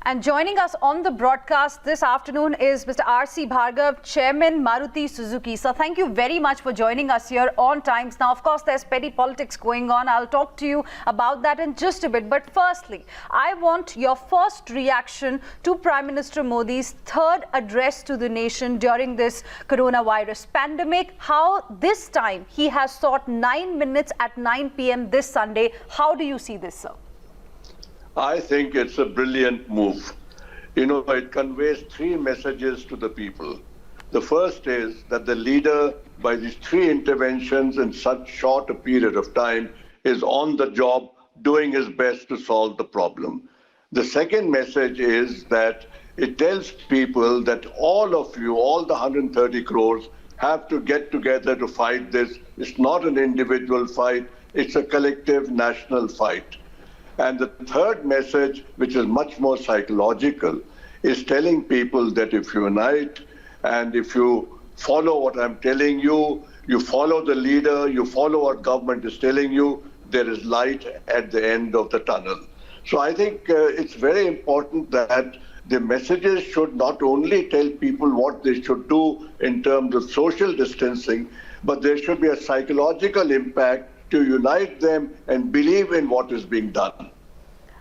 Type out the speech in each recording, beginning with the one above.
And joining us on the broadcast this afternoon is Mr. R.C. Bhargava, Chairman, Maruti Suzuki. So thank you very much for joining us here on Times. Now, of course, there's petty politics going on. I'll talk to you about that in just a bit. But firstly, I want your first reaction to Prime Minister Modi's third address to the nation during this coronavirus pandemic. How this time he has sought 9 minutes at 9 p.m. this Sunday. How do you see this, sir? I think it's a brilliant move. You know, it conveys three messages to the people. The first is that the leader, by these three interventions in such short a period of time, is on the job, doing his best to solve the problem. The second message is that it tells people that all of you, all the 130 crores, have to get together to fight this. It's not an individual fight, it's a collective national fight. And the third message, which is much more psychological, is telling people that if you unite and if you follow what I'm telling you, you follow the leader, you follow what government is telling you, there is light at the end of the tunnel. So I think it's very important that the messages should not only tell people what they should do in terms of social distancing, but there should be a psychological impact to unite them and believe in what is being done.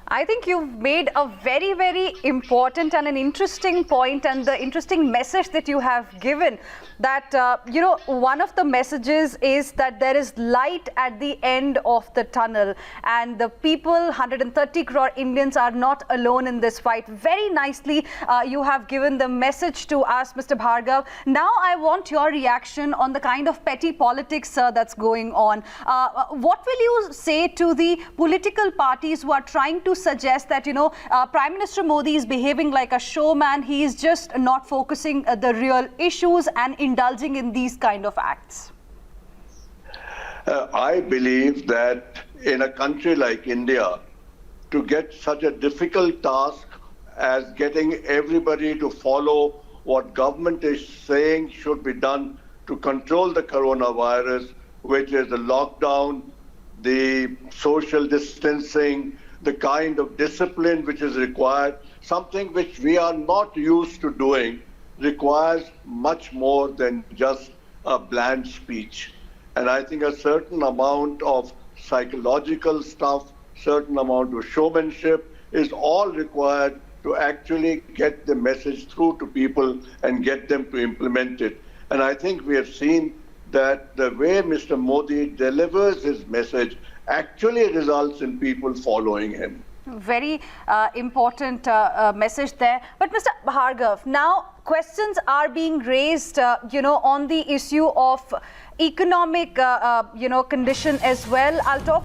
I think you've made a very, very important and an interesting point, and the interesting message that you have given that, one of the messages is that there is light at the end of the tunnel, and the people, 130 crore Indians, are not alone in this fight. Very nicely, you have given the message to us, Mr. Bhargava. Now I want your reaction on the kind of petty politics that's going on. What will you say to the political parties who are trying to suggest that, Prime Minister Modi is behaving like a showman? He is just not focusing the real issues and indulging in these kind of acts. I believe that in a country like India, to get such a difficult task as getting everybody to follow what government is saying should be done to control the coronavirus, which is the lockdown, the social distancing, the kind of discipline which is required, something which we are not used to doing, requires much more than just a bland speech. And I think a certain amount of psychological stuff, certain amount of showmanship is all required to actually get the message through to people and get them to implement it. And I think we have seen that the way Mr. Modi delivers his message actually results in people following him. Very important message there. But Mr. Bhargava, now questions are being raised, on the issue of economic, condition as well. I'll talk